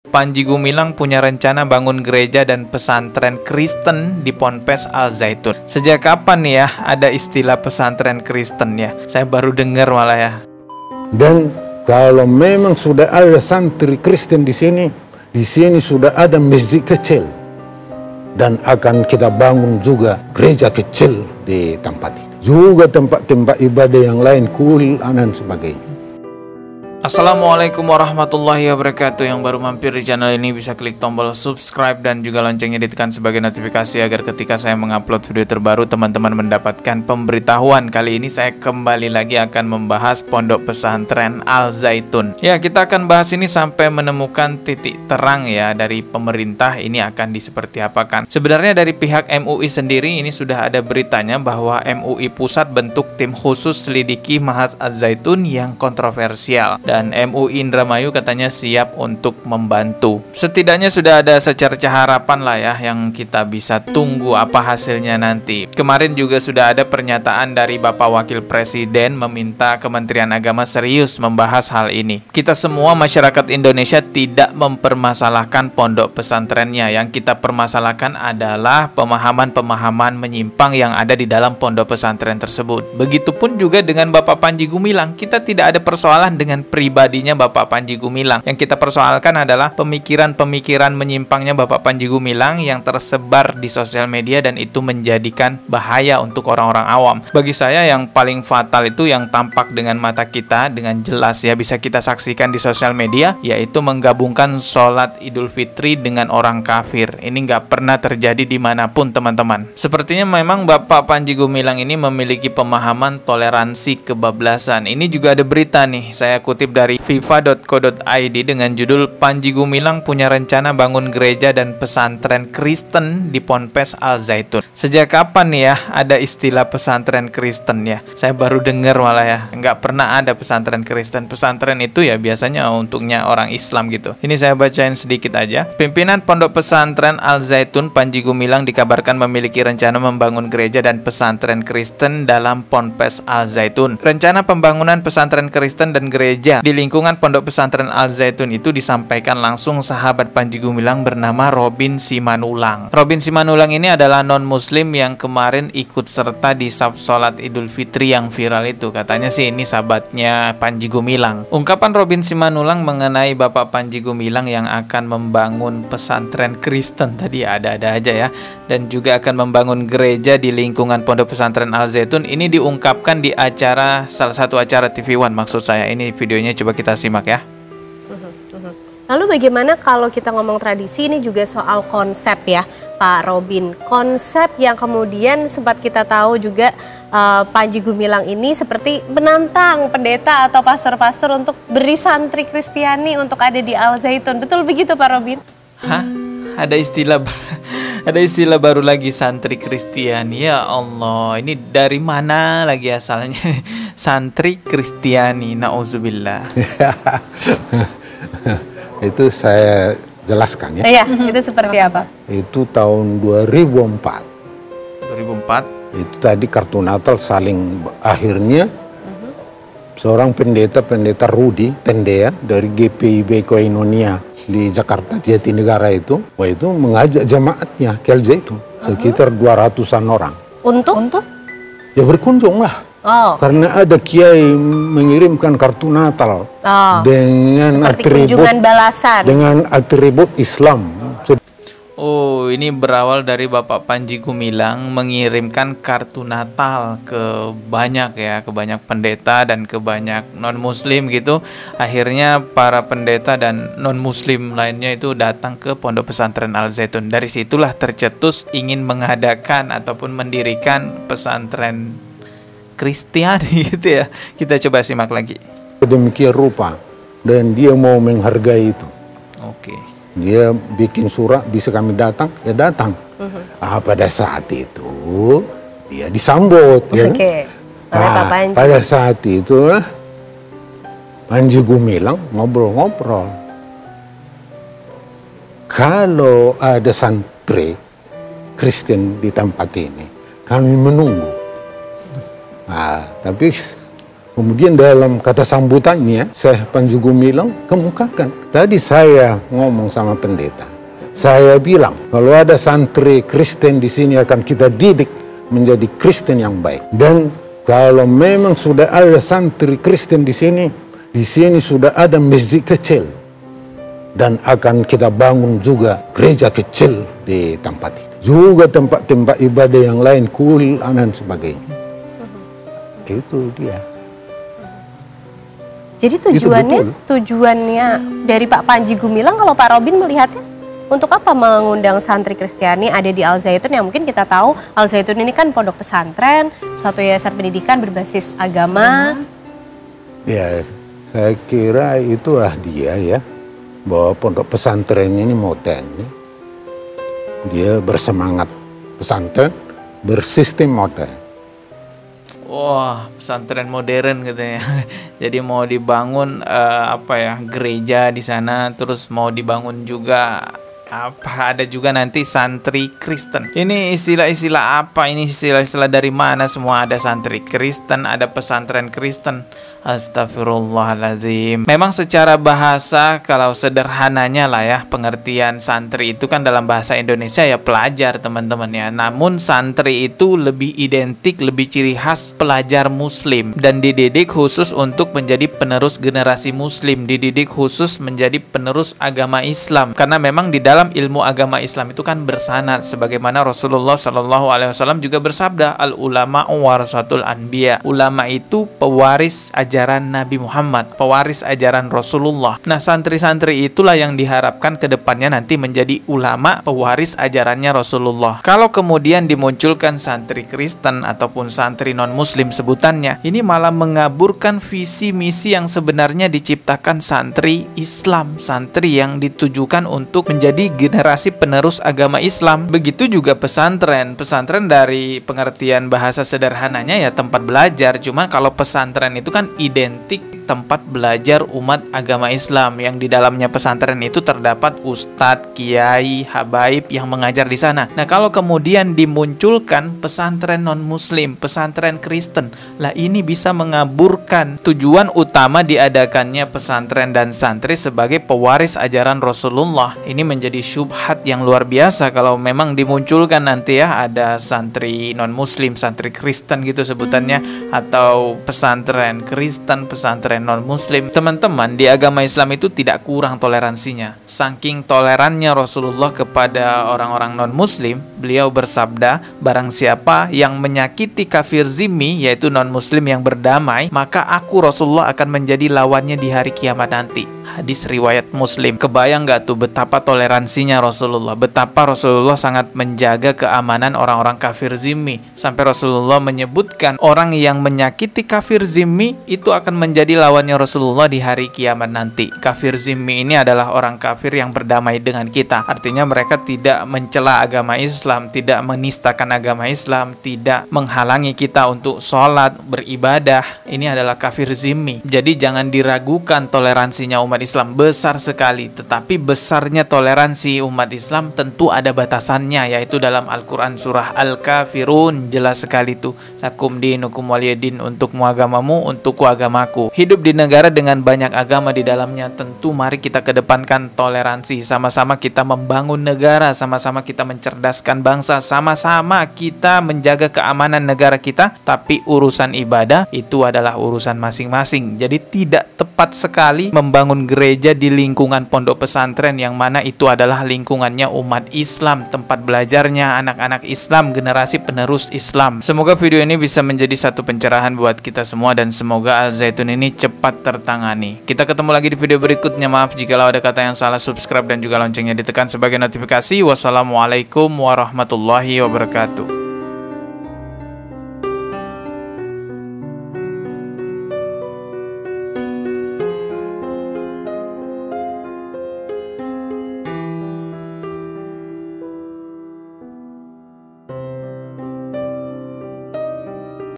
Panji Gumilang punya rencana bangun gereja dan pesantren Kristen di Ponpes Al Zaitun. Sejak kapan nih ya ada istilah pesantren Kristen ya? Saya baru dengar malah ya. Dan kalau memang sudah ada santri Kristen di sini sudah ada masjid kecil. Dan akan kita bangun juga gereja kecil di tempat ini. Juga tempat-tempat ibadah yang lain, kuil, dan sebagainya. Assalamualaikum warahmatullahi wabarakatuh. Yang baru mampir di channel ini bisa klik tombol subscribe dan juga loncengnya ditekan sebagai notifikasi agar ketika saya mengupload video terbaru teman-teman mendapatkan pemberitahuan. Kali ini saya kembali lagi akan membahas pondok pesantren Al Zaitun. Ya, kita akan bahas ini sampai menemukan titik terang ya dari pemerintah ini akan seperti apakan. Sebenarnya dari pihak MUI sendiri ini sudah ada beritanya bahwa MUI Pusat bentuk tim khusus selidiki Mahat Al Zaitun yang kontroversial. Dan MUI Indramayu katanya siap untuk membantu. Setidaknya sudah ada secerca harapan lah ya yang kita bisa tunggu apa hasilnya nanti. Kemarin juga sudah ada pernyataan dari Bapak Wakil Presiden meminta Kementerian Agama serius membahas hal ini. Kita semua masyarakat Indonesia tidak mempermasalahkan pondok pesantrennya. Yang kita permasalahkan adalah pemahaman-pemahaman menyimpang yang ada di dalam pondok pesantren tersebut. Begitupun juga dengan Bapak Panji Gumilang. Kita tidak ada persoalan dengan pribadinya Bapak Panji Gumilang. Yang kita persoalkan adalah pemikiran-pemikiran menyimpangnya Bapak Panji Gumilang yang tersebar di sosial media dan itu menjadikan bahaya untuk orang-orang awam. Bagi saya yang paling fatal itu yang tampak dengan mata kita dengan jelas ya bisa kita saksikan di sosial media, yaitu menggabungkan sholat Idul Fitri dengan orang kafir. Ini nggak pernah terjadi dimanapun teman-teman. Sepertinya memang Bapak Panji Gumilang ini memiliki pemahaman toleransi kebablasan. Ini juga ada berita nih, saya kutip dari fifa.co.id dengan judul Panji Gumilang punya rencana bangun gereja dan pesantren Kristen di Ponpes Al Zaitun. Sejak kapan nih ya ada istilah pesantren Kristen ya? Saya baru dengar malah ya. Nggak pernah ada pesantren Kristen. Pesantren itu ya biasanya untuknya orang Islam gitu. Ini saya bacain sedikit aja. Pimpinan Pondok Pesantren Al Zaitun Panji Gumilang dikabarkan memiliki rencana membangun gereja dan pesantren Kristen dalam Ponpes Al Zaitun. Rencana pembangunan pesantren Kristen dan gereja di lingkungan Pondok Pesantren Al Zaitun itu disampaikan langsung sahabat Panji Gumilang bernama Robin Simanulang. Robin Simanulang ini adalah non-muslim yang kemarin ikut serta di sholat Idul Fitri yang viral itu. Katanya sih ini sahabatnya Panji Gumilang. Ungkapan Robin Simanulang mengenai Bapak Panji Gumilang yang akan membangun pesantren Kristen tadi ada-ada aja ya, dan juga akan membangun gereja di lingkungan Pondok Pesantren Al Zaitun ini diungkapkan di acara, salah satu acara TV One maksud saya. Ini videonya coba kita simak ya. Lalu bagaimana kalau kita ngomong tradisi, ini juga soal konsep ya Pak Robin. Konsep yang kemudian sempat kita tahu juga Panji Gumilang ini seperti menantang pendeta atau pastor-pastor untuk beri santri Kristiani untuk ada di Al Zaitun. Betul begitu Pak Robin? Hah? Ada istilah baru lagi, santri Kristiani. Ya Allah, ini dari mana lagi asalnya? Santri Kristiani, na'udzubillah. Itu saya jelaskan ya. Iya, itu seperti apa? Itu tahun 2004. 2004? Itu tadi kartu Natal saling akhirnya seorang pendeta Rudi Pendea dari GPIB Koinonia di Jakarta Jatinegara itu mengajak jemaatnya ke Al Zaitun sekitar 200-an orang. Untuk? Ya berkunjung lah. Oh. Karena ada kiai mengirimkan kartu Natal dengan seperti kunjungan balasan dengan atribut Islam. Oh, ini berawal dari Bapak Panji Gumilang mengirimkan kartu Natal ke banyak pendeta dan ke banyak non-muslim gitu. Akhirnya para pendeta dan non-muslim lainnya itu datang ke Pondok Pesantren Al Zaitun. Dari situlah tercetus ingin mengadakan ataupun mendirikan pesantren Kristiani gitu ya. Kita coba simak lagi. Demikian rupa dan dia mau menghargai itu. Oke. Dia bikin surat, bisa kami datang, ya datang. Pada saat itu dia disambut. Oke. Pada saat itu Panji Gumilang ngobrol-ngobrol. Kalau ada santri Kristen di tempat ini, kami menunggu. Tapi Kemudian dalam kata sambutannya, Syekh Panji Gumilang kemukakan. Tadi saya ngomong sama pendeta. Saya bilang, kalau ada santri Kristen di sini akan kita didik menjadi Kristen yang baik. Dan kalau memang sudah ada santri Kristen di sini sudah ada masjid kecil. Dan akan kita bangun juga gereja kecil di tempat ini. Juga tempat-tempat ibadah yang lain, kuil, dan sebagainya. Itu dia. Jadi tujuannya dari Pak Panji Gumilang, kalau Pak Robin melihatnya, untuk apa mengundang santri Kristiani ada di Al Zaitun, yang mungkin kita tahu Al Zaitun ini kan pondok pesantren, suatu yayasan pendidikan berbasis agama. Ya, saya kira itulah dia ya, bahwa pondok pesantren ini modern. Dia bersemangat pesantren, bersistem modern. Wah, pesantren modern gitu ya. Jadi mau dibangun gereja di sana, terus mau dibangun juga ada juga nanti santri Kristen. Ini istilah-istilah apa? Ini istilah-istilah dari mana? Semua ada santri Kristen, ada pesantren Kristen. Astagfirullahaladzim. Memang secara bahasa, kalau sederhananya lah ya, pengertian santri itu kan dalam bahasa Indonesia ya pelajar, teman-teman ya. Namun santri itu lebih identik, lebih ciri khas pelajar muslim, dan dididik khusus untuk menjadi penerus generasi muslim, dididik khusus menjadi penerus agama Islam. Karena memang di dalam ilmu agama Islam itu kan bersanad, sebagaimana Rasulullah SAW juga bersabda, al ulama warasatul anbiya. Ulama itu pewaris ajaran Nabi Muhammad, pewaris ajaran Rasulullah. Nah, santri-santri itulah yang diharapkan ke depannya nanti menjadi ulama pewaris ajarannya Rasulullah. Kalau kemudian dimunculkan santri Kristen ataupun santri non-muslim sebutannya, ini malah mengaburkan visi misi yang sebenarnya diciptakan santri Islam, santri yang ditujukan untuk menjadi generasi penerus agama Islam. Begitu juga pesantren. Pesantren dari pengertian bahasa sederhananya ya tempat belajar. Cuman kalau pesantren itu kan identik tempat belajar umat agama Islam, yang di dalamnya pesantren itu terdapat ustadz, kiai, habaib yang mengajar di sana. Nah, kalau kemudian dimunculkan pesantren non-muslim, pesantren Kristen, lah ini bisa mengaburkan tujuan utama diadakannya pesantren dan santri sebagai pewaris ajaran Rasulullah. Ini menjadi syubhat yang luar biasa kalau memang dimunculkan nanti ya ada santri non-muslim, santri Kristen gitu sebutannya, atau pesantren Kristen, pesantren non-muslim. Teman-teman, di agama Islam itu tidak kurang toleransinya. Saking tolerannya Rasulullah kepada orang-orang non-muslim, beliau bersabda, barang siapa yang menyakiti kafir zimmi, yaitu non-muslim yang berdamai, maka aku Rasulullah akan menjadi lawannya di hari kiamat nanti. Hadis riwayat Muslim. Kebayang gak tuh betapa toleransinya Rasulullah, betapa Rasulullah sangat menjaga keamanan orang-orang kafir zimmi, sampai Rasulullah menyebutkan orang yang menyakiti kafir zimmi itu akan menjadi lawannya Rasulullah di hari kiamat nanti. Kafir zimmi ini adalah orang kafir yang berdamai dengan kita, artinya mereka tidak mencela agama Islam, tidak menistakan agama Islam, tidak menghalangi kita untuk sholat, beribadah. Ini adalah kafir zimmi. Jadi jangan diragukan toleransinya umat Islam, besar sekali. Tetapi besarnya toleransi umat Islam tentu ada batasannya, yaitu dalam Al-Quran surah Al-Kafirun jelas sekali itu, lakum dinukum waliyadin, untukmu agamamu, untukku agamaku. Hidup di negara dengan banyak agama di dalamnya, tentu mari kita kedepankan toleransi, sama-sama kita membangun negara, sama-sama kita mencerdaskan bangsa, sama-sama kita menjaga keamanan negara kita. Tapi urusan ibadah itu adalah urusan masing-masing. Jadi tidak tepat sekali membangun gereja di lingkungan pondok pesantren, yang mana itu adalah lingkungannya umat Islam, tempat belajarnya anak-anak Islam, generasi penerus Islam. Semoga video ini bisa menjadi satu pencerahan buat kita semua, dan semoga Al Zaitun ini cepat tertangani. Kita ketemu lagi di video berikutnya. Maaf jikalau ada kata yang salah. Subscribe dan juga loncengnya ditekan sebagai notifikasi. Wassalamualaikum warahmatullahi wabarakatuh.